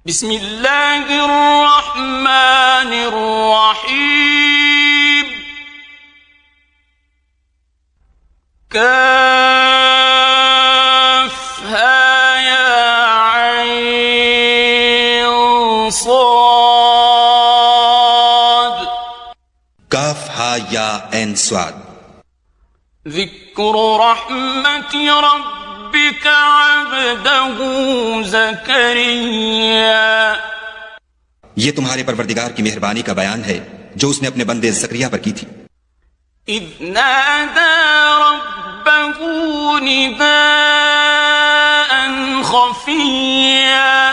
بسم اللہ الرحمن الرحیم کافها یا عین صاد کافها یا عین صاد ذکر رحمت ربک عبدہ زکریا یہ تمہارے پروردگار کی مہربانی کا بیان ہے جو اس نے اپنے بندے زکریا پر کی تھی اذ نادى ربه نداء خفيا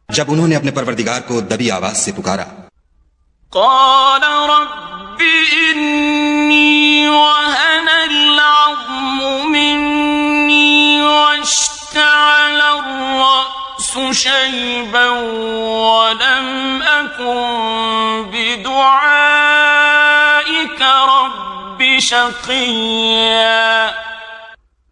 جب انہوں نے اپنے پروردگار کو دبی آواز سے پکارا قال رب إني وهن العظم مني واشتعل الرأس شيبا ولم أكن بدعائك رب شقيا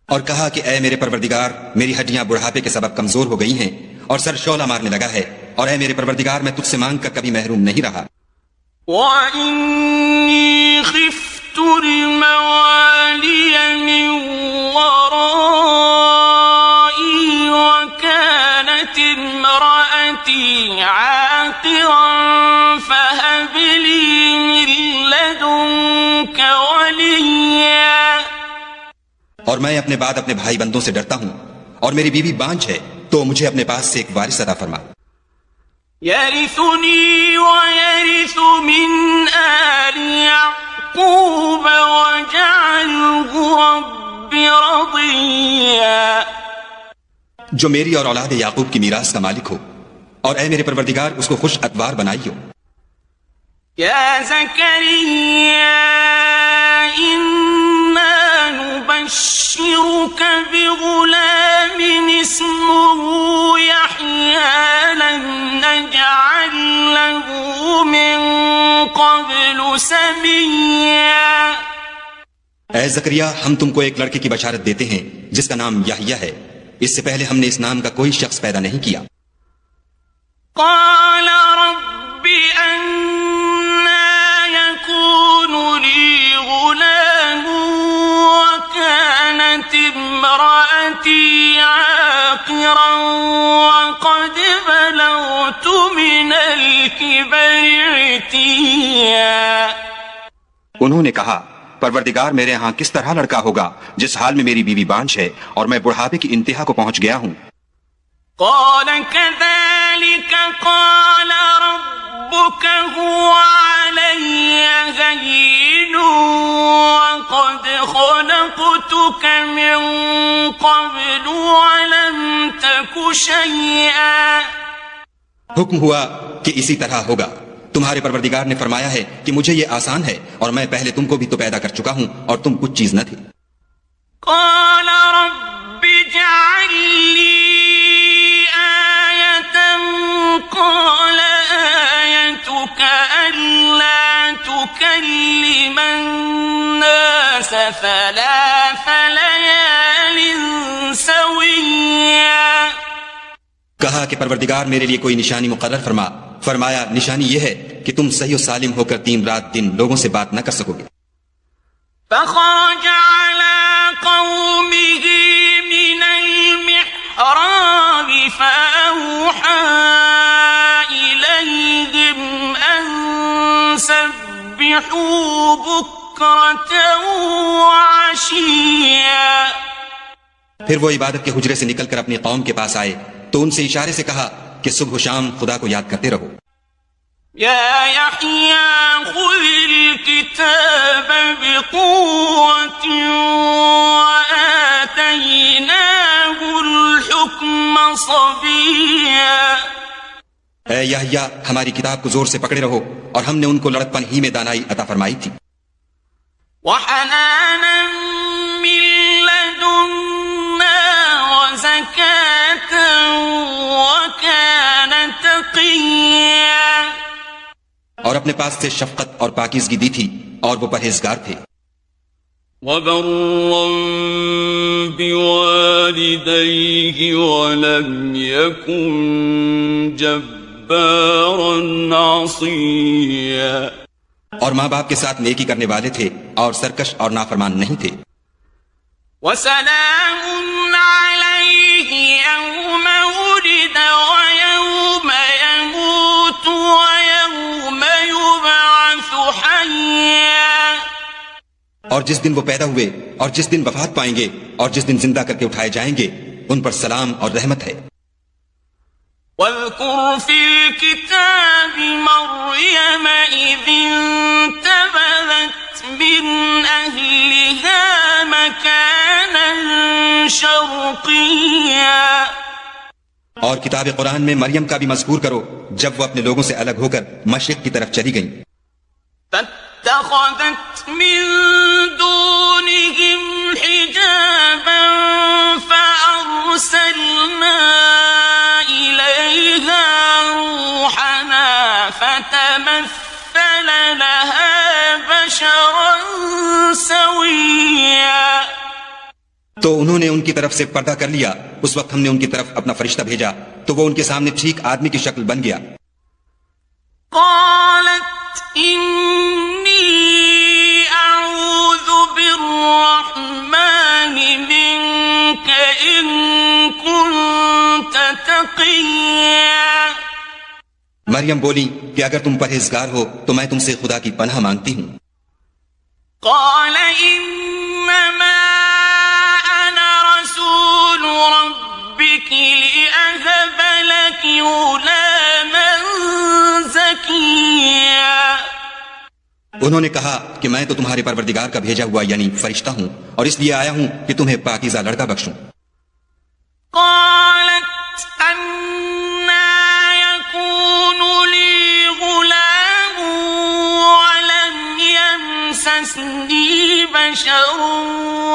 اور کہا کہ اے میرے پروردگار میری ہڈیاں بڑھاپے کے سبب کمزور ہو گئی ہیں اور سر شعلہ مارنے لگا ہے اور اے میرے پروردگار میں تجھ سے مانگ کر کبھی محروم نہیں رہا وَإِنِّي خِفْتُ الْمَوَالِيَ مِنْ وَرَائِي وَكَانَتِ امْرَأَتِي عَاقِرًا فَهَبْ لِي مِنْ لَدُنْكَ وَلِيًّا اور میں اپنے بعد اپنے بھائی بندوں سے ڈرتا ہوں اور میری بیوی بانجھ ہے تو مجھے اپنے پاس سے ایک وارث عطا فرما يرثني ويرث من آل يعقوب واجعله رب رضيا جو میری اور اولاد یعقوب کی میراث کا مالک ہو اور اے میرے پروردگار اس کو خوش اتوار بنائیو يا زكريا إنا نبشرك بغلام اسمه يحيى لم نجعل له من قبل سميا اے زکریا ہم تم کو ایک لڑکے کی بشارت دیتے ہیں جس کا نام یحییٰ ہے اس سے پہلے ہم نے اس نام کا کوئی شخص پیدا نہیں کیا قال رب أنا يكون لي غلام وكانت امرأتي عاقرا وقد بلغت من الكبر عتيا انہوں نے کہا پروردگار میرے ہاں کس طرح لڑکا ہوگا جس حال میں میری بیوی بانجھ ہے اور میں بڑھاپے کی انتہا کو پہنچ گیا ہوں قال كذلك قال ربك هو علي هين وقد خلقتك من قبل ولم تك شيئا حکم ہوا کہ اسی طرح ہوگا تمہارے پروردگار نے فرمایا ہے کہ مجھے یہ آسان ہے اور میں پہلے تم کو بھی تو پیدا کر چکا ہوں اور تم کچھ چیز نہ تھی قال رب اجعل لي آية قال آيتك ألا تكلم الناس 3 ليال سويا کہا کہ پروردگار میرے لیے کوئی نشانی مقرر فرما فرمایا نشانی یہ ہے کہ تم صحیح و سالم ہو کر 3 رات دن لوگوں سے بات نہ کر سکو گے فخرج على قومه من المحراب فأوحى إليهم أن سبحوا بكرة وعشيا پھر وہ عبادت کے حجرے سے نکل کر اپنی قوم کے پاس آئے تو ان سے اشارے سے کہا کہ صبح و شام خدا کو یاد کرتے رہو يا يحيى خذ الكتاب بقوة وآتيناه الحكم صبيا اے یحییٰ ہماری کتاب کو زور سے پکڑے رہو اور ہم نے ان کو لڑکپن ہی میں دانائی عطا فرمائی تھی وحنانا من لدنا وزكاة وكان تقيا اور اپنے پاس سے شفقت اور پاکیزگی دی تھی اور وہ پرہیزگار تھے وبرا بوالديه ولم يكن جبارا عصيا. اور ماں باپ کے ساتھ نیکی کرنے والے تھے اور سرکش اور نافرمان نہیں تھے. وسلام عليه يوم ولد ويوم يموت ويوم يبعث حيا. اور جس دن وہ پیدا ہوئے اور جس دن وفات پائیں گے اور جس دن زندہ کر کے اٹھائے جائیں گے ان پر سلام اور رحمت ہے. واذكر في الكتاب مريم إذ انتبذت من أهلها مكانا شرقيا. اور کتاب قرآن میں مریم کا بھی مذکور کرو جب وہ اپنے لوگوں سے الگ ہو کر مشرق کی طرف چلی گئیں. فاتخذت من دونهم حجابا فأرسلنا إليها روحنا فتمثل لها بشرا سويا. تو انہوں نے ان کی طرف سے پردہ کر لیا. اس وقت ہم نے ان کی طرف اپنا فرشتہ بھیجا تو وہ ان کے سامنے ٹھیک آدمی کی شکل بن گیا. قالت إني أعوذ بالرحمن منك إن كنت تقيا. مریم بولی کہ اگر تم پرہیزگار ہو تو میں تم سے خدا کی پناہ مانگتی ہوں. قال إنما أنا رسول ربك لأهب لك غلاما زكيا. انہوں نے کہا کہ میں تو تمہارے پروردگار کا بھیجا ہوا یعنی فرشتہ ہوں اور اس لیے آیا ہوں کہ تمہیں پاکیزہ لڑکا بخشوں. قالت أنى يكون لي غلام ولم يمسسني بشر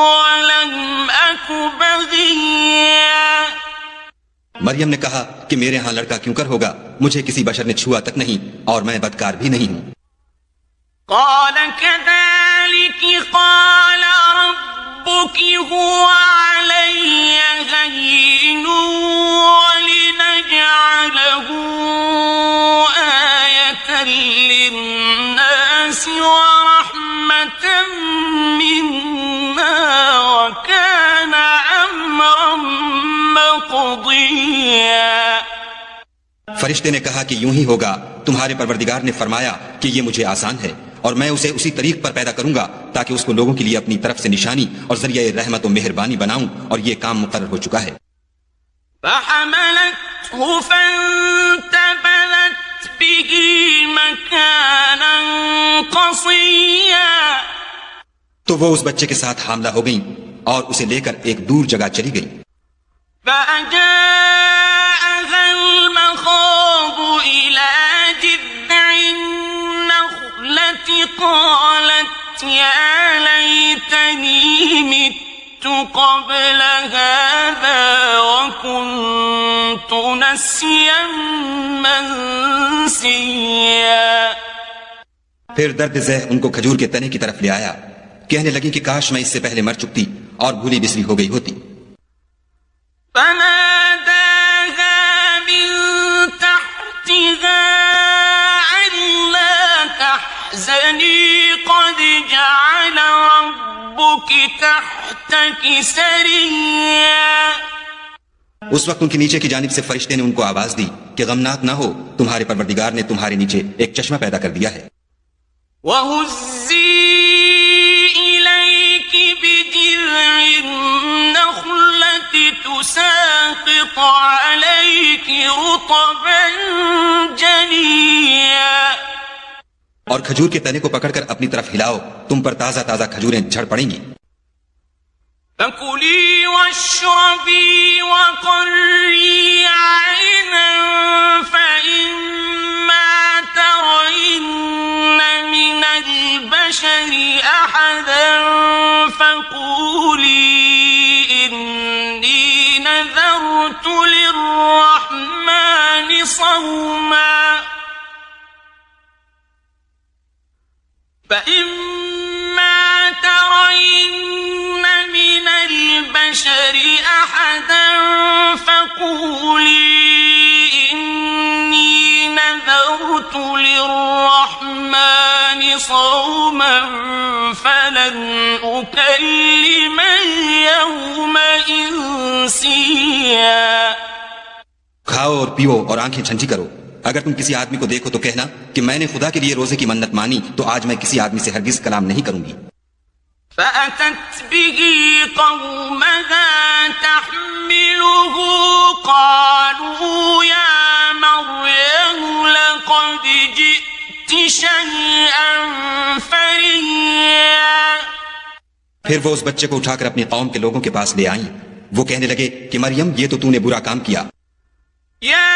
ولم أك بغيا. مریم نے کہا کہ میرے ہاں لڑکا کیوں کر ہوگا, مجھے کسی بشر نے چھوا تک نہیں اور میں بدکار بھی نہیں ہوں. قال كذلك قال ربك هو علي هين ولنجعله آية للناس ورحمة منا وكان أمرا مقضيا. فرشتے نے کہا کہ یوں ہی ہوگا, تمہارے پروردگار نے فرمایا کہ یہ مجھے آسان ہے اور میں اسے اسی طریق پر پیدا کروں گا تاکہ اس کو لوگوں کے لیے اپنی طرف سے نشانی اور ذریعہ رحمت و مہربانی بناؤں, اور یہ کام مقرر ہو چکا ہے. فحملته فانتبذت به مكانا قصيا. تو وہ اس بچے کے ساتھ حاملہ ہو گئیں اور اسے لے کر ایک دور جگہ چلی گئیں. فأجاءها المخاض إلى جذع النخلة قالت يا ليتني مت قبل هذا وكنت نسيا منسيا. پھر درد ذہ ان کو کھجور کے تنے کی طرف لے آیا. کہنے لگی کہ کاش میں اس سے پہلے مر چکتی اور بھولی بسری ہو گئی ہوتی. فناداها من تحتها ألا تحزني قد جعل ربك تحتك سريا. اس وقت ان کے نیچے کی جانب سے فرشتے نے ان کو آواز دی کہ غمناک نہ ہو, تمہارے پروردگار نے تمہارے نیچے ایک چشمہ پیدا کر دیا ہے. وَهُزِّي إِلَيْكِ بِجِذْعِ النَّخْلَةِ تُسَاقِطْ عَلَيْكِ رُطَبًا جَنِيًّا. اور کھجور کے تنے کو پکڑ کر اپنی طرف ہلاؤ, تم پر تازہ تازہ کھجوریں جھڑ پڑیں گی. فَكُلِي وَاشْرَبِي وَقَرِّي عَيْنًا فَإِمَّا تَرَيِنَّ مِنَ الْبَشَرِ أَحَدًا فَقُولِي إِنِّي نَذَرْتُ لِلرَّحْمَنِ صَوْمًا فَإِمَّا تَرَيِنَّ مِنَ الْبَشَرِ أَحَدًا فَقُولِي إِنِّي نذرت للرحمن صوما فلن أكلم اليوم إنسيا. کھاؤ اور پیو اور آنکھیں ٹھنڈی کرو. اگر تم کسی آدمی کو دیکھو تو کہنا کہ میں نے خدا کے لیے روزے کی منت مانی تو آج میں کسی آدمی سے ہرگز کلام نہیں کروں گی. فأتت به قومها تحمله قالوا يا مريم لقد جئت شيئا فريا. پھر وہ اس بچے کو اٹھا کر اپنی قوم کے لوگوں کے پاس لے آئیں. وہ کہنے لگے کہ مریم یہ تو نے برا کام کیا. يا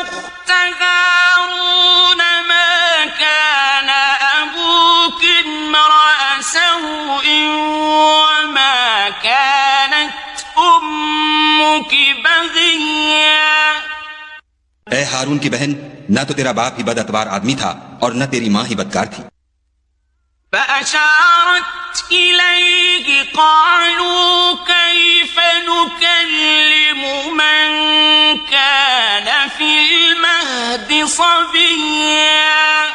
أخت هارون ما كان أبوك امرأ سوء وما كانت أمك بغيا. اے ہارون کی بہن، نہ تو تیرا باپ ہی بد اتوار آدمی تھا اور نہ تیری ماں ہی بدکار تھی. فأشارت إليه قالوا كيف نكلم من كان في المهد صبيا.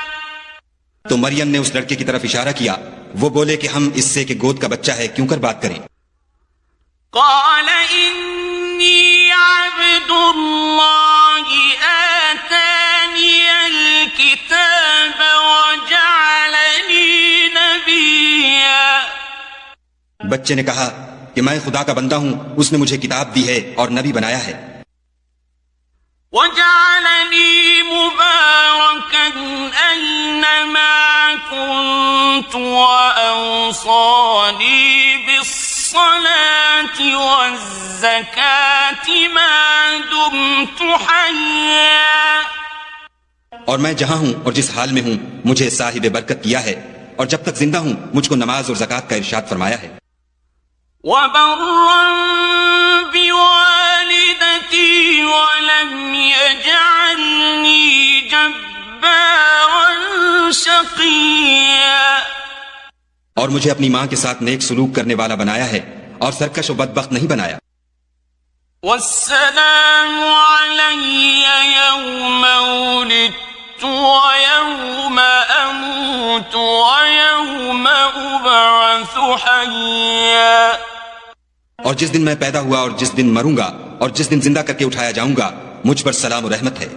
تو مریم نے اس لڑکے کی طرف اشارہ کیا. وہ بولے کہ ہم اس سے کہ گود کا بچہ ہے کیوں کر بات کریں. قال إني عبد الله آتاني الكتاب وجعلني نبيا. بچے نے کہا کہ میں خدا کا بندہ ہوں، اس نے مجھے کتاب دی ہے اور نبی بنایا ہے. وجعلني مباركا أينما كنت وأوصاني بالصلاة والزكاة ما دمت حيا. اور میں جہاں ہوں اور جس حال میں ہوں مجھے صاحب برکت کیا ہے، اور جب تک زندہ ہوں مجھ کو نماز اور زکوٰۃ کا ارشاد فرمایا ہے. وبرا بوالدتي ولم يجعلني جبارا شقيا. اور مجھے اپنی ماں کے ساتھ نیک سلوک کرنے والا بنایا ہے اور سرکش و بدبخت نہیں بنایا. والسلام علي يوم ولدت ويوم أموت ويوم أبعث حيا. اور جس دن میں پیدا ہوا اور جس دن مروں گا اور جس دن زندہ کر کے اٹھایا جاؤں گا مجھ پر سلام و رحمت ہے.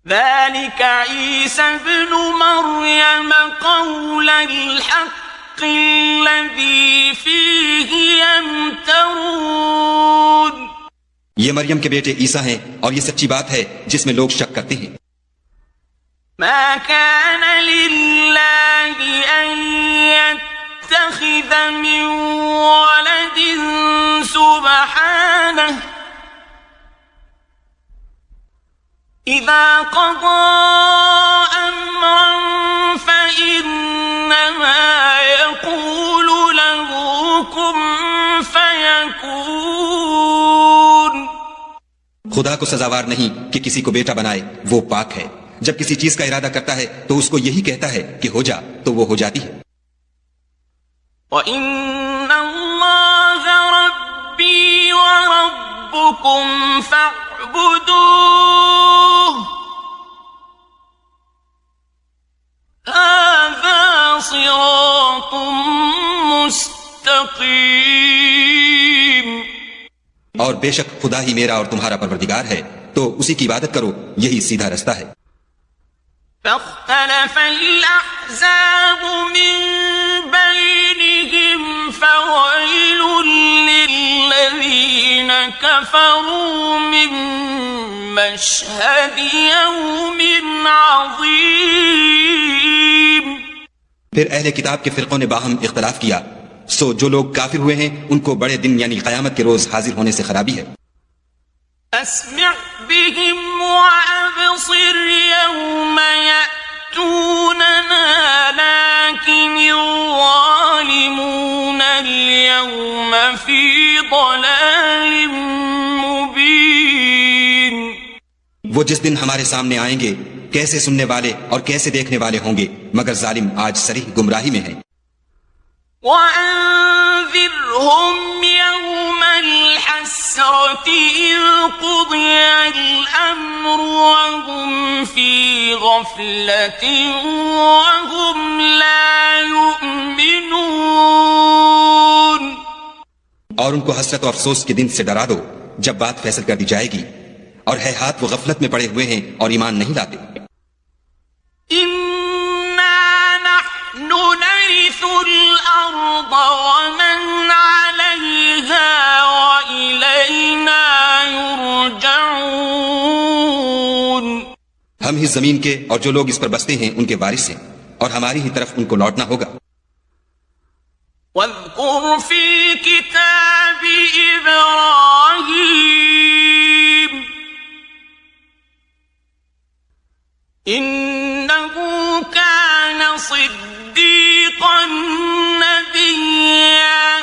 ذلك عيسى ابن مريم قول الحق الذي فيه يمترون. یہ مریم کے بیٹے عیسیٰ ہیں اور یہ سچی بات ہے جس میں لوگ شک کرتے ہیں. ما كان لله أن يتخذ من ولد سبحانه إذا قضى أمرا فإنما يقول له كن فيكون. خدا کو سزاوار نہیں کہ کسی کو بیٹا بنائے، وہ پاک ہے. جب کسی چیز کا ارادہ کرتا ہے تو اس کو یہی کہتا ہے کہ ہو جا تو وہ ہو جاتی ہے. وَإِنَّ اللَّهَ رَبِّي وَرَبُّكُمْ فَاعْبُدُوهُ هَذَا صِرَاطٌ مُسْتَقِيمٌ. اور بے شک خدا ہی میرا اور تمہارا پروردگار ہے، تو اسی کی عبادت کرو، یہی سیدھا رستہ ہے. فاختلف الأحزاب من بينهم فويل للذين كفروا من مشهد يوم عظيم. پھر اہل کتاب کے فرقوں نے باہم اختلاف کیا، سو جو لوگ کافر ہوئے ہیں ان کو بڑے دن یعنی قیامت کے روز حاضر ہونے سے خرابی ہے. أسمع بهم وأبصر يوم يأتوننا لكن الظالمون اليوم في ضلال مبين. وہ جس دن ہمارے سامنے آئیں گے کیسے سننے والے اور کیسے دیکھنے والے ہوں گے، مگر ظالم آج صریح گمراہی میں ہیں. وأنذرهم يوم الحسرة إذ قضي الأمر وهم في غفلة وهم لا يؤمنون. اور ان کو حسرت اور افسوس کے دن سے ڈرا دو جب بات فیصل کر دی جائے گی، اور ہے ہاتھ وہ غفلت میں پڑے ہوئے ہیں اور ایمان نہیں لاتے. إنا نحن نرث الأرض ومن عليها وإلينا يرجعون. ہم ہی زمین کے اور جو لوگ اس پر بستے ہیں ان کے وارث ہیں، اور ہماری ہی طرف ان کو لوٹنا ہوگا. واذكر في الكتاب إبراهيم إنه كان صديقا نبيا.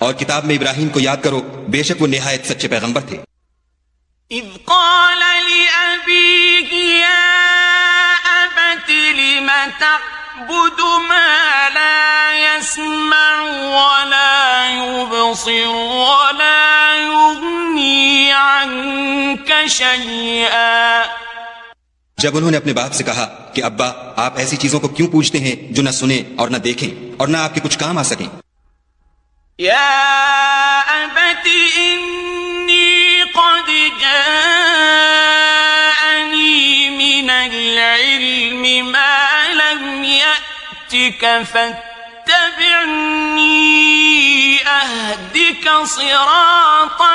اور کتاب میں ابراہیم کو یاد کرو، بے شک وہ نہایت سچے پیغمبر تھے. إذ قال لأبيه يا أبت لم تعبد ما لا يسمع ولا يبصر ولا يغني عنك شيئا. جب انہوں نے اپنے باپ سے کہا کہ ابا آپ ایسی چیزوں کو کیوں پوچھتے ہیں جو نہ سنیں اور نہ دیکھیں اور نہ آپ کے کچھ کام آ سکیں. يا أبت إني قد جاءني من العلم ما لم يأتك فاتبعني أهدك صراطا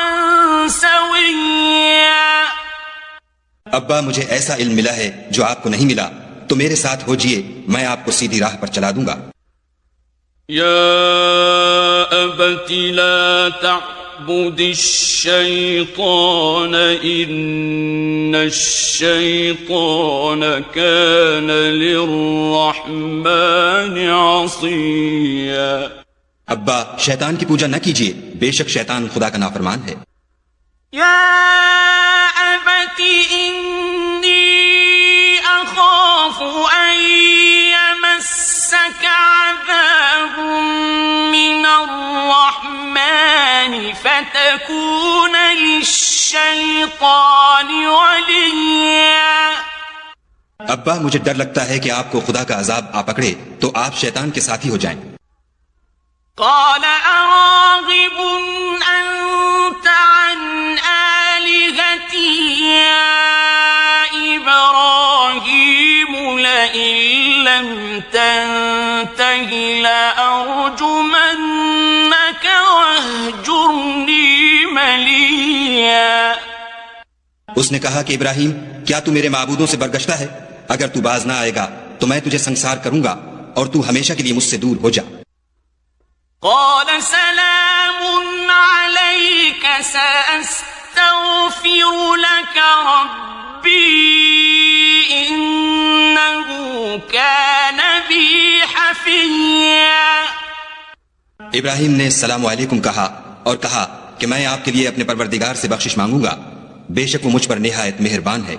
سويا. ابا مجھے ایسا علم ملا ہے جو آپ کو نہیں ملا، تو میرے ساتھ ہو جئے، میں آپ کو سیدھی راہ پر چلا دوں گا. يا أبت لا تعبد الشيطان إن الشيطان كان للرحمن عصيا. ابا شیطان کی پوجا نہ کیجیے، بے شک شیطان خدا کا نافرمان ہے. يا أبت إني أخاف أن يمسك عذاب من الرحمن فتكون للشيطان وليا. ابا مجھے ڈر لگتا ہے کہ آپ کو خدا کا عذاب آ پکڑے تو آپ شیطان کے ساتھی ہو جائیں. قال أراغب أنت عن آلهتي يا إبراهيم لئن لم تنته لأرجمنك واهجرني مليا. اس نے کہا کہ ابراہیم کیا تو میرے معبودوں سے برگشتہ ہے؟ اگر تو باز نہ آئے گا تو میں تجھے سنسار کروں گا اور تو ہمیشہ کے لیے مجھ سے دور ہو جا. قال سلام عليك سأستغفر لك ربي إنه كان بي حفيا. ابراہیم نے السلام علیکم کہا اور کہا کہ میں آپ کے لیے اپنے پروردگار سے بخشش مانگوں گا، بے شک وہ مجھ پر نہایت مہربان ہے.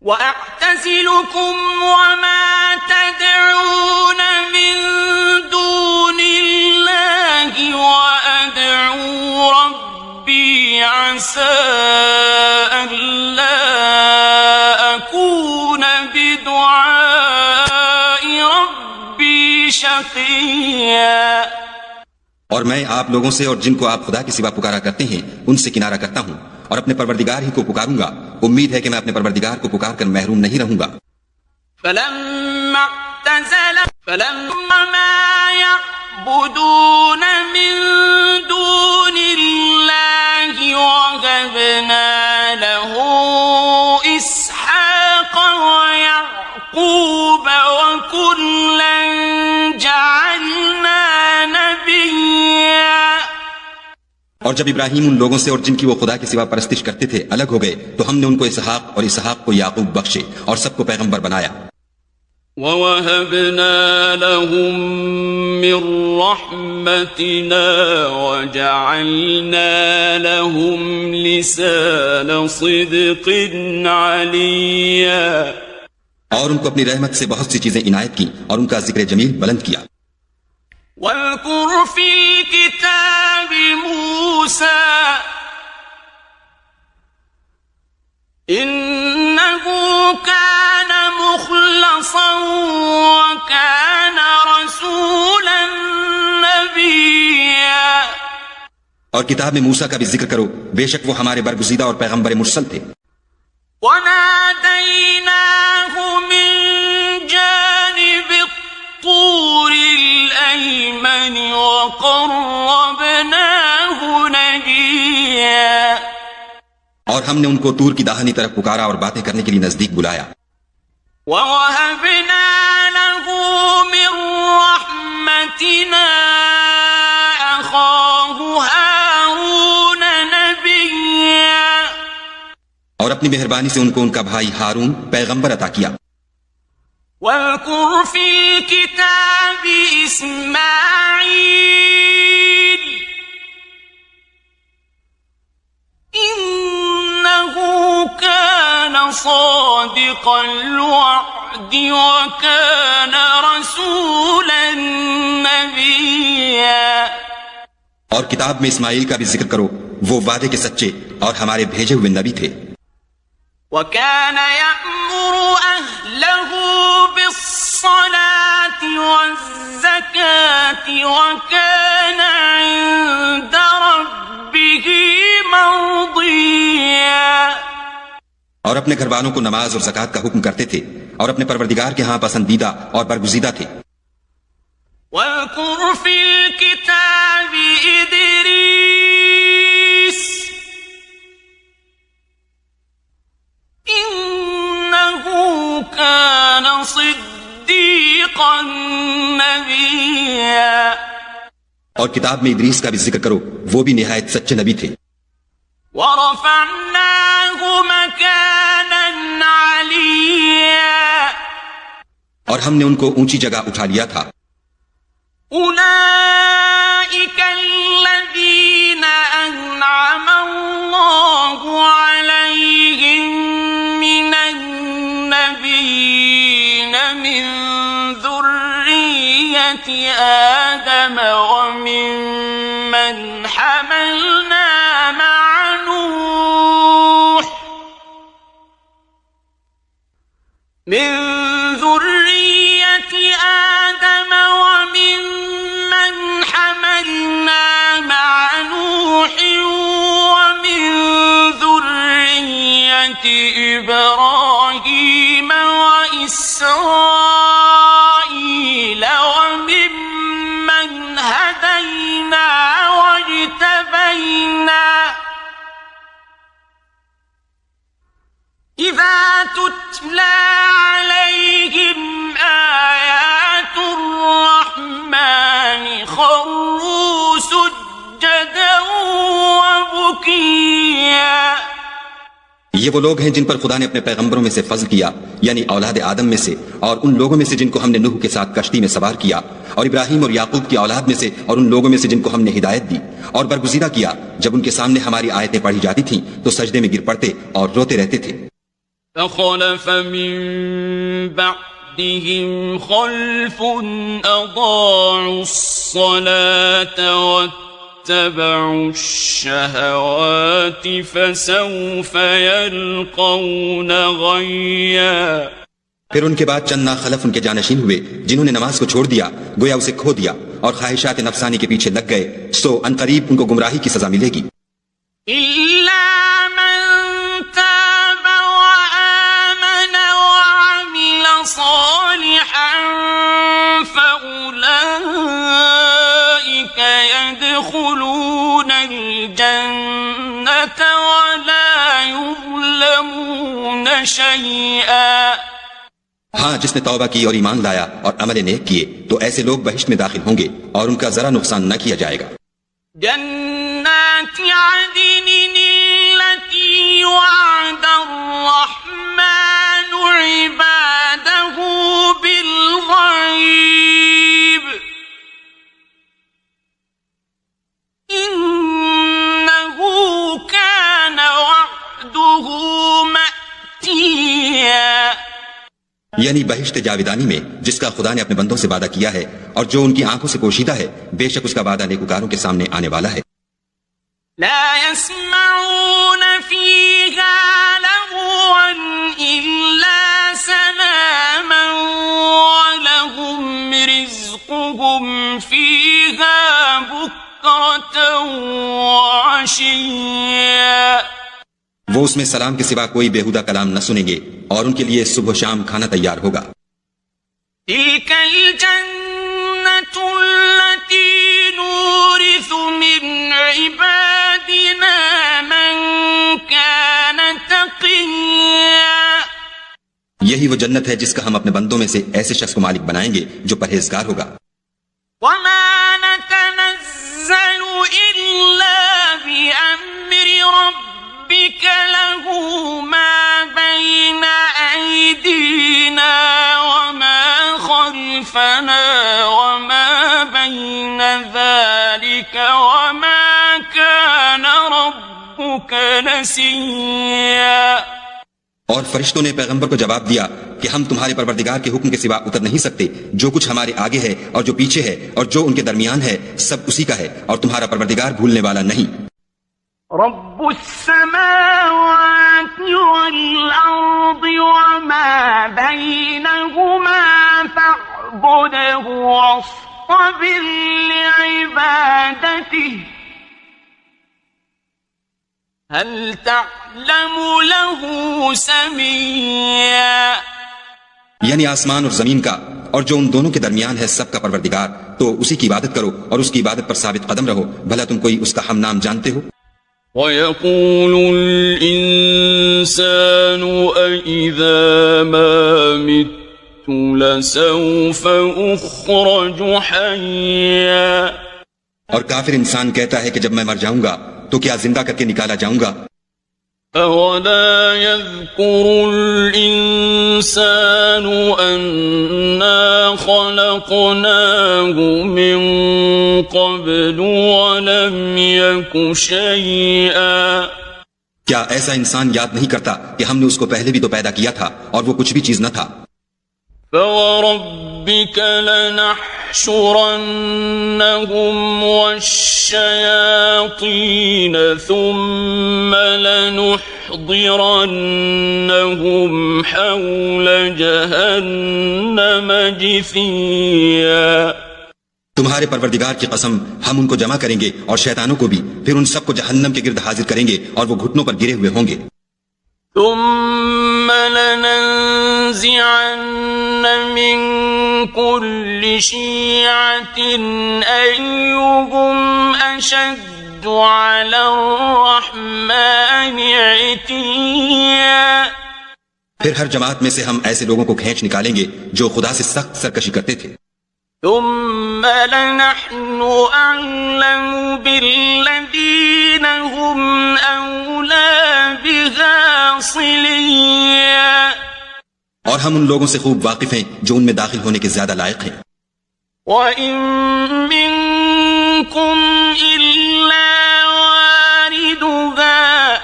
وَأَعْتَزِلُكُمْ وَمَا تَدْعُونَ مِن دُونِ اللَّهِ وَأَدْعُو رَبِّي عَسَىٰ أَلَّا أَكُونَ بِدُعَاءِ رَبِّي شَقِيًّا. اور میں آپ لوگوں سے اور جن کو آپ خدا کے سوا پکارا کرتے ہیں ان سے کنارہ کرتا ہوں اور اپنے پروردگار ہی کو پکاروں گا. امید ہے کہ میں اپنے پروردگار کو پکار کر محروم نہیں رہوں گا. فلما ما يعبدون من دون الله وهبنا له إسحاق ويعقوب وكلا جعلنا نبيا. اور جب ابراہیم ان لوگوں سے اور جن کی وہ خدا کے سوا پرستش کرتے تھے الگ ہو گئے تو ہم نے ان کو اسحاق اور اسحاق کو یعقوب بخشے اور سب کو پیغمبر بنایا. وَوَهَبْنَا لَهُم مِّن رَّحْمَتِنَا وَجَعَلْنَا لَهُمْ لِسَانَ صِدْقٍ عَلِيًّا. اور ان کو اپنی رحمت سے بہت سی چیزیں عنایت کی اور ان کا ذکر جمیل بلند کیا. وَاذْكُرْ فِي الْكِتَابِ مُوسَىٰ إِنَّهُ كَانَ اور کتاب میں موسیٰ کا بھی ذکر کرو، بے شک وہ ہمارے برگزیدہ اور پیغمبر مرسل تھے۔ وَنَادَيْنَاهُ مِن جَانِبِ الطُّورِ الْأَيْمَنِ وَقَرَّبْنَاهُ نَجِيًّا، اور ہم نے ان کو طور کی داہنی طرف پکارا اور باتیں کرنے کے لیے نزدیک بلایا۔ وَوَهَبْنَا لَهُ مِن رَّحْمَتِنَا أَخَاهُ هَارُونَ نَبِيًّا، اور اپنی مہربانی سے ان کو ان کا بھائی ہارون پیغمبر عطا کیا۔ وَاذْكُرْ فِي الْكِتَابِ إِسْمَاعِيلَ إِنَّهُ كَانَ صَادِقَ الْوَعْدِ وَكَانَ رَسُولًا نَبِيًّا، اور کتاب میں اسماعیل کا بھی ذکر کرو، وہ وعدے کے سچے اور ہمارے بھیجے ہوئے نبی تھے۔ وَكَانَ يَأْمُرُ أَهْلَهُ بِالصَّلَاةِ وَالزَّكَاةِ وَكَانَ عِندَ رَبِّهِ مَرْضِيًّا، اور اپنے گھر والوں کو نماز اور زکوٰۃ کا حکم کرتے تھے اور اپنے پروردگار کے ہاں پسندیدہ اور برگزیدہ تھے۔ وَاذْكُرْ فِي الْكِتَابِ إِدْرِيسَ إِنَّهُ كَانَ صِدِّيقًا نَبِيًّا، اور کتاب میں ادریس کا بھی ذکر کرو، وہ بھی نہایت سچے نبی تھے۔ وَرَفَعْنَاهُ مَكَانًا عَلِيًّا، اور ہم نے ان کو اونچی جگہ اٹھا لیا تھا۔ أُولَئِكَ الَّذِينَ أَنْعَمَ اللَّهُ عَلَيْهِمْ مِنَ النَّبِيِّينَ مِنْ ذُرِّيَّةِ آدَمَ وَمِمَّنْ حَمَلْنَا مَعَ نُوحٍ مِنْ ذُرِّيَّةِ آدَمَ وَمِمَّنْ حَمَلْنَا مَعَ نُوحٍ وَمِنْ ذُرِّيَّةِ إِبْرَاهِيمَ وَإِسْرَائِيلَ وَمِمَّنْ هَدَيْنَا وَاجْتَبَيْنَا، إِذَا تُتْلَى عَلَيْهِمْ آيَاتُ الرَّحْمَنِ خَرُّوا سُجَّدًا وَبُكِيًّا۔ یہ وہ لوگ ہیں جن پر خدا نے اپنے پیغمبروں میں سے فضل کیا، یعنی اولاد آدم میں سے، اور ان لوگوں میں سے جن کو ہم نے نوح کے ساتھ کشتی میں سوار کیا، اور ابراہیم اور یعقوب کی اولاد میں سے، اور ان لوگوں میں سے جن کو ہم نے ہدایت دی اور برگزیدہ کیا، جب ان کے سامنے ہماری آیتیں پڑھی جاتی تھیں تو سجدے میں گر پڑتے اور روتے رہتے تھے۔ فَخَلَفَ مِن بَعْدِهِمْ خَلْفٌ أَضَاعُوا الصَّلَاةَ وَاتَّبَعُوا الشَّهَوَاتِ فَسَوْفَ يَلْقَوْنَ غَيًّا، پھر ان کے بعد چند ناخلف ان کے جانشین ہوئے جنہوں نے نماز کو چھوڑ دیا، گویا اسے کھو دیا اور خواہشات نفسانی کے پیچھے لگ گئے، سو عنقریب ان کو گمراہی کی سزا ملے گی۔ إِلَّا مَن تَابَ وَآمَنَ وَعَمِلَ صَالِحًا فَأُولَئِكَ يَدْخُلُونَ الْجَنَّةَ وَلَا يُظْلَمُونَ شَيْئًا، ہاں، جس نے توبہ کی اور ایمان لایا اور عمل نیک کیے تو ایسے لوگ بہشت میں داخل ہوں گے اور ان کا ذرا نقصان نہ کیا جائے گا۔ جنات عدن التي وعد الرحمن عباده بالغيب إنه كان وعده مأتيا، یعنی بہشت جاویدانی میں جس کا خدا نے اپنے بندوں سے وعدہ کیا ہے اور جو ان کی آنکھوں سے پوشیدہ ہے، بے شک اس کا وعدہ نیکوکاروں کے سامنے آنے والا ہے۔ لا يسمعون فيها لغوا إلا سلاما ولهم رزقهم فيها بكرة عشيا وہ اس میں سلام کے سوا کوئی بیہودہ کلام نہ سنیں گے اور ان کے لیے صبح و شام کھانا تیار ہوگا۔ تلك الجنة التي نورث من عبادنا من كان تقيا یہی وہ جنت ہے جس کا ہم اپنے بندوں میں سے ایسے شخص کو مالک بنائیں گے جو پرہیزگار ہوگا۔ وما نتنزل إلا بأمر ربك له ما بين أيدينا وما خلفنا وما بين ذلك وما كان ربك نسيا۔ اور فرشتوں نے پیغمبر کو جواب دیا کہ ہم تمہارے پروردگار کے حکم کے سوا اتر نہیں سکتے، جو کچھ ہمارے آگے ہے اور جو پیچھے ہے اور جو ان کے درمیان ہے سب اسی کا ہے، اور تمہارا پروردگار بھولنے والا نہیں۔ رب السماوات والأرض وما بينهما فاعبده واصطبر لعبادته هل تعلم له سميا۔ یعنی آسمان اور زمین کا اور جو ان دونوں کے درمیان ہے سب کا پروردگار، تو اسی کی عبادت کرو اور اس کی عبادت پر ثابت قدم رہو، بھلا تم کوئی اس کا ہم نام جانتے ہو؟ وَيَقُولُ الْإِنسَانُ أَإِذَا مَا مِتُّ لَسَوْفَ أُخْرَجُ حَيًّا۔ اور کافر انسان کہتا ہے کہ جب میں مر جاؤں گا تو کیا زندہ کر کے نکالا جاؤں گا؟ أَوَلَا يَذْكُرُ الْإِنسَانُ أَنَّا خَلَقْنَاهُ مِن قَبْلُ وَلَمْ يَكُ شَيْئًا۔ کیا ایسا انسان یاد نہیں کرتا کہ ہم نے اس کو پہلے بھی تو پیدا کیا تھا اور وہ کچھ بھی چیز نہ تھا؟ فَوَرَبِّكَ لَنَحْشُرَنَّهُمْ وَالشَّيَاطِينَ ثُمَّ لَنُحْضِرَنَّهُمْ حَوْلَ جَهَنَّمَ جِثِيًّا۔ تمہارے پروردگار کی قسم ہم ان کو جمع کریں گے اور شیطانوں کو بھی، پھر ان سب کو جہنم کے گرد حاضر کریں گے اور وہ گھٹنوں پر گرے ہوئے ہوں گے۔ ثم لننزعن من كل شيعة أيهم أشد على الرحمن عتيا۔ پھر ہر جماعت میں سے ہم ایسے لوگوں کو کھینچ نکالیں گے جو خدا سے سخت سرکشی کرتے تھے۔ ثم لنحن أعلم بالذين هم أولى بها صليا۔ اور ہم ان لوگوں سے خوب واقف ہیں جو ان میں داخل ہونے کے زیادہ لائق ہیں۔ وَإِن مِّنكُمْ إِلَّا وَارِدُهَا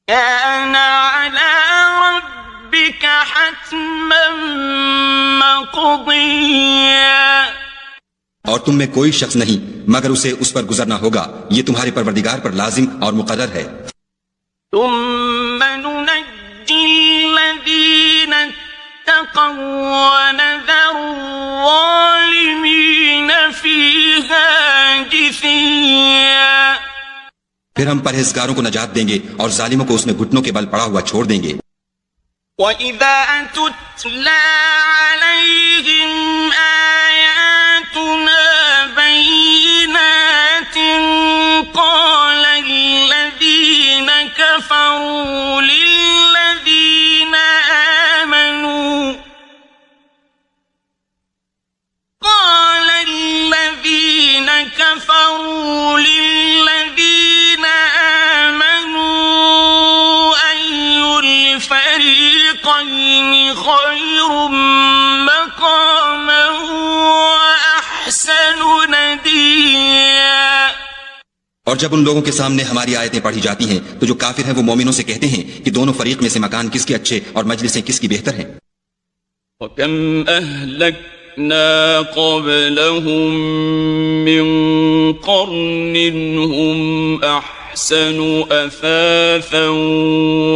كَانَ عَلَى رَبِّكَ حَتْمًا مَّقْضِيًّا۔ اور تم میں کوئی شخص نہیں مگر اسے اس پر گزرنا ہوگا، یہ تمہارے پروردگار پر لازم اور مقرر ہے۔ ثم ننجي الذين اتقوا ونذر الظالمين فيها جثيا۔ پھر ہم پرہیزگاروں کو نجات دیں گے اور ظالموں کو اس میں گھٹنوں کے بل پڑا ہوا چھوڑ دیں گے۔ وَإِذَا تُتْلَى عَلَيْهِمْ آيَاتُنَا بَيِّنَاتٍ قَالَ الَّذِينَ كَفَرُوا لِلَّذِينَ آمَنُوا أَيُّ الْفَرِيقَيْنِ خَيْرٌ مَّقَامًا وَأَحْسَنُ نَدِيًّا۔ اور جب ان لوگوں کے سامنے ہماری آیتیں پڑھی جاتی ہیں تو جو کافر ہیں وہ مومنوں سے کہتے ہیں کہ دونوں فریق میں سے مکان کس کے اچھے اور مجلسیں کس کی بہتر ہیں۔ وَكَمْ أَهْلَكْنَا قَبْلَهُمْ مِنْ قَرْنٍ هُمْ أَحْسَنُ أَثَاثًا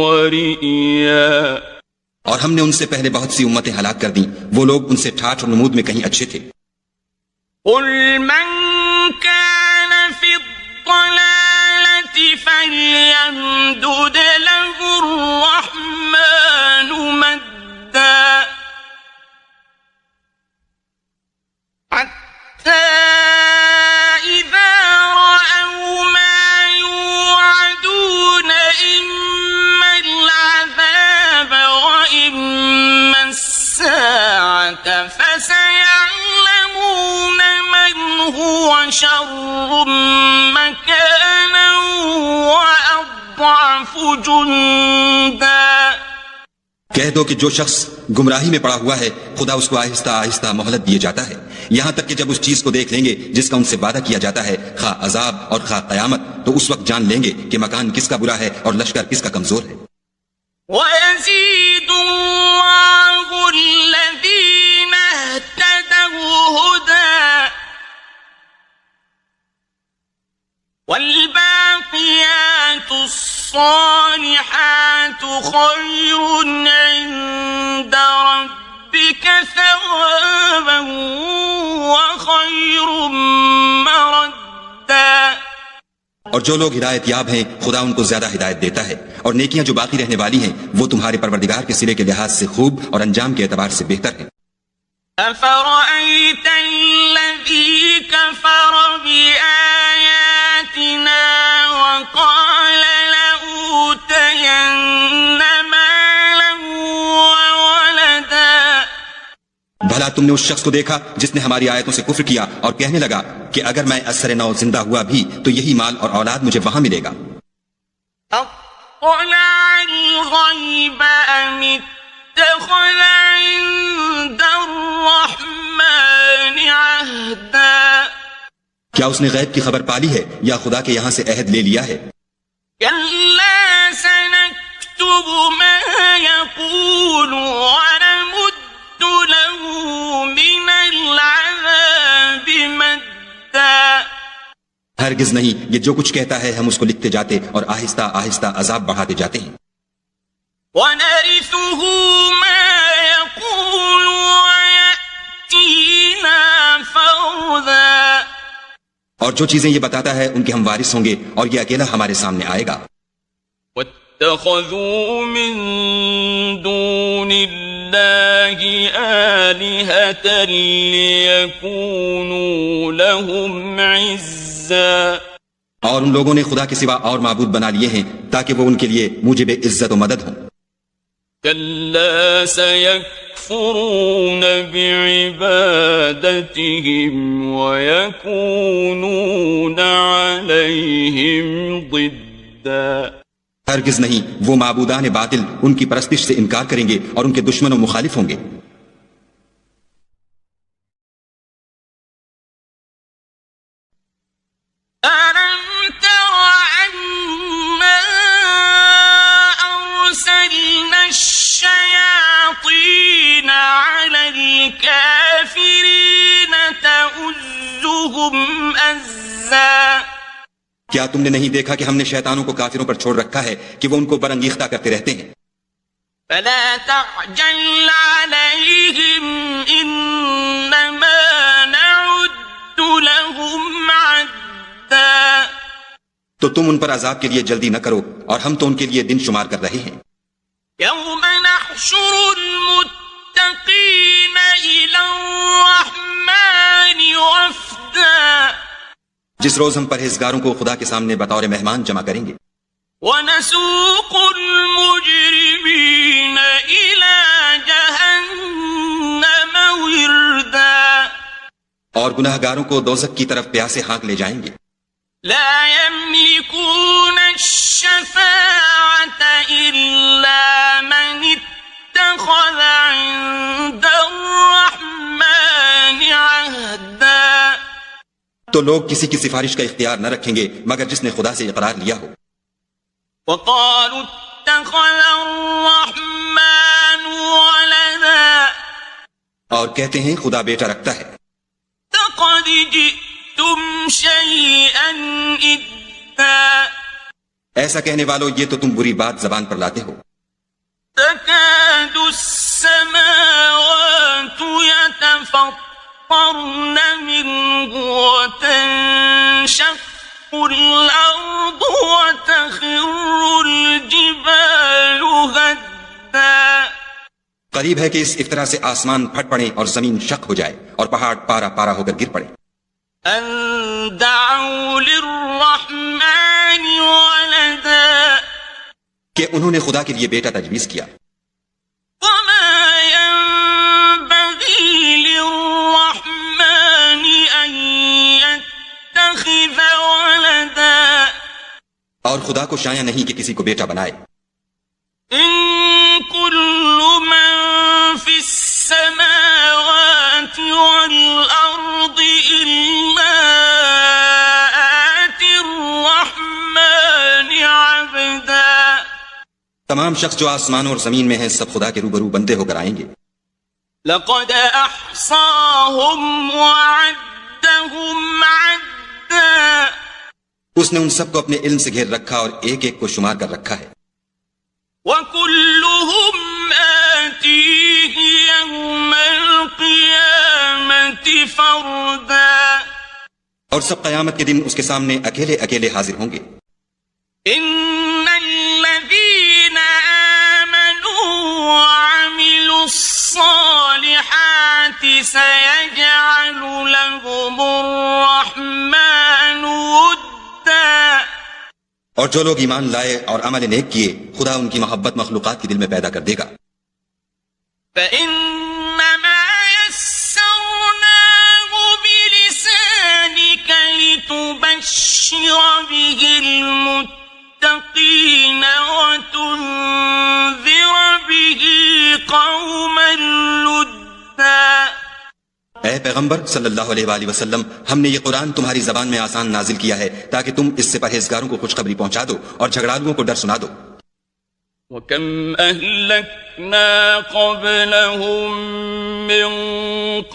وَرِئِيًّا۔ اور ہم نے ان سے پہلے بہت سی امتیں ہلاک کر دیں، وہ لوگ ان سے ٹھاٹھ اور نمود میں کہیں اچھے تھے۔ قُلْ مَنْ كان في الضلالة فليمدد له الرحمن مدا حتى إذا رأوا ما يوعدون إما العذاب وإما الساعة فسيعلمون من هو شر مكانا وأضعف جندا. کہہ دو کہ جو شخص گمراہی میں پڑا ہوا ہے خدا اس کو آہستہ آہستہ مہلت دیے جاتا ہے، یہاں تک کہ جب اس چیز کو دیکھ لیں گے جس کا ان سے وعدہ کیا جاتا ہے، خواہ عذاب اور خواہ قیامت، تو اس وقت جان لیں گے کہ مکان کس کا برا ہے اور لشکر کس کا کمزور ہے. وَيَزِيدُ اللَّهُ الَّذِينَ اهْتَدَوْا هُدًى وَالْبَاقِيَاتُ الصَّالِحَاتُ خَيْرٌ عِندَ رَبِّكَ ثَوَابًا وَخَيْرٌ مَرَدًّا. اور جو لوگ ہدایت یاب ہیں خدا ان کو زیادہ ہدایت دیتا ہے، اور نیکیاں جو باقی رہنے والی ہیں وہ تمہارے پروردگار کے سرے کے لحاظ سے خوب اور انجام کے اعتبار سے بہتر ہیں. أَفَرَأَيْتَ الَّذِي كَفَرَ بِآيَاتِنَا وَقَالَ لَأُوتَيَنَّ مَالًا وَوَلَدًا. بھلا تم نے اس شخص کو دیکھا جس نے ہماری آیتوں سے کفر کیا اور کہنے لگا کہ اگر میں اثر نو زندہ ہوا بھی تو یہی مال اور اولاد مجھے وہاں ملے گا. اطلع الغیب ام اتخذ عند الرحمن عہدا. کیا اس نے غیب کی خبر پالی ہے یا خدا کے یہاں سے عہد لے لیا ہے؟ کلا سنکتب ما یقول ونمد له من العذاب مدا. ہرگز نہیں، یہ جو کچھ کہتا ہے ہم اس کو لکھتے جاتے اور آہستہ آہستہ عذاب بڑھاتے جاتے ہیں. وَنَرِثُهُ مَا يَقُولُ وَيَأْتِينَا فَرْدًا. اور جو چیزیں یہ بتاتا ہے ان کے ہم وارث ہوں گے اور یہ اکیلا ہمارے سامنے آئے گا. وَاتَّخَذُوا مِن دُونِ اللَّهِ آلِهَةً لِيَكُونُوا لَهُمْ عِزًّا. اور ان لوگوں نے خدا کے سوا اور معبود بنا لیے ہیں تاکہ وہ ان کے لیے موجب عزت و مدد ہوں. كَلَّا سَيَكْفُرُونَ بِعِبَادَتِهِمْ وَيَكُونُونَ عَلَيْهِمْ ضِدًّا. ہرگز نہیں، وہ معبودان باطل ان کی پرستش سے انکار کریں گے اور ان کے دشمن و مخالف ہوں گے. أَلَمْ تَرَ أَنَّا أَرْسَلْنَا الشَّيَاطِينَ عَلَى الْكَافِرِينَ تَؤُزُّهُمْ أَزًّا. کیا تم نے نہیں دیکھا کہ ہم نے شیطانوں کو کافروں پر چھوڑ رکھا ہے کہ وہ ان کو برانگیختہ کرتے رہتے ہیں؟ فَلَا تَعْجَلْ عَلَيْهِمْ إِنَّمَا نَعُدُّ لَهُمْ عَدًّا. تو تم ان پر عذاب کے لیے جلدی نہ کرو اور ہم تو ان کے لیے دن شمار کر رہے ہیں. يَوْمَ نَحْشُرُ الْمُتَّقِينَ إِلَى الرَّحْمَنِ وَفْدًا. جس روز ہم پرہیزگاروں کو خدا کے سامنے بطور مہمان جمع کریں گے. وَنَسُوقُ الْمُجْرِمِينَ إِلَى جَهَنَّمَ وِرْدًا. اور گناہگاروں کو دوزخ کی طرف پیاسے ہانک لے جائیں گے. لا يملكون الشفاعة إلا من اتخذ عند الرحمن عهدا. تو لوگ کسی کی سفارش کا اختیار نہ رکھیں گے مگر جس نے خدا سے اقرار لیا ہو. وقالوا اتخذ الرحمن ولدا. اور کہتے ہیں خدا بیٹا رکھتا ہے. لقد جئتم شيئا إدا. ایسا کہنے والوں یہ تو تم بری بات زبان پر لاتے ہو. تكاد السماوات يتفطرن فَيَشْفَقْنَ مِنْهُ وَتَنشَقُّ الْأَرْضُ وَتَخِرُّ الْجِبَالُ هَدًّا قریب ہے کہ اس افطرا سے آسمان پھٹ پڑے اور زمین شق ہو جائے اور پہاڑ پارا پارا ہو کر گر پڑے. أَن دَعَوْا لِلرَّحْمَنِ وَلَدًا کہ انہوں نے خدا کے لیے بیٹا تجویز کیا. وَمَا يَنبَغِي لِلرَّحْمَنِ أَن يَتَّخِذَ وَلَدًا اور خدا کو شایع نہیں کہ کسی کو بیٹا بنائے. إِن كُلُّ مَن فِي السَّمَاوَاتِ وَالْأَرْضِ إِلَّا آتِي الرَّحْمَنِ عَبْدًا تمام شخص جو آسمانوں اور زمین میں ہیں سب خدا کے روبرو بندے ہو کر آئیں گے. لَقَدْ أَحْصَاهُمْ وَعَدَّهُمْ عَدًّا اس نے ان سب کو اپنے علم سے گھیر رکھا اور ایک ایک کو شمار کر رکھا ہے. وَكُلُّهُمْ آتِيهِ يَوْمَ الْقِيَامَةِ فَرْدًا اور سب قیامت کے دن اس کے سامنے اکیلے اکیلے حاضر ہوں گے. إِنَّ الَّذِينَ آمَنُوا وَعَمِلُوا الصَّالِحَاتِ سَيَجْعَلُ لَهُمُ الرَّحْمَنُ وُدًّا اور جو لوگ ایمان لائے اور عمل نیک کیے خدا ان کی محبت مخلوقات کے دل میں پیدا کر دے گا. فَإِنَّمَا يَسَّرْنَاهُ بِلِسَانِكَ لِتُبَشِّرَ بِهِ الْمُتَّقِينَ وَتُنذِرَ بِهِ قَوْمًا لُدًّا اے پیغمبر صلی اللہ علیہ وآلہ وسلم ہم نے یہ قرآن تمہاری زبان میں آسان نازل کیا ہے تاکہ تم اس سے پرہیزگاروں کو خوشخبری پہنچا دو اور جھگڑالوؤں کو ڈر سنا دو. وَكَمْ أَهْلَكْنَا قَبْلَهُمْ مِنْ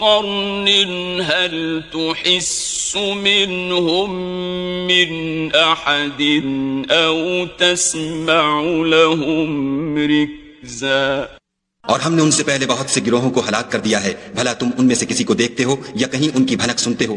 قَرْنٍ هَلْ تُحِسُّ مِنْهُمْ مِنْ أَحَدٍ أَوْ تَسْمَعُ لَهُمْ رِكْزًا اور ہم نے ان سے پہلے بہت سے گروہوں کو ہلاک کر دیا ہے بھلا تم ان میں سے کسی کو دیکھتے ہو یا کہیں ان کی بھنک سنتے ہو.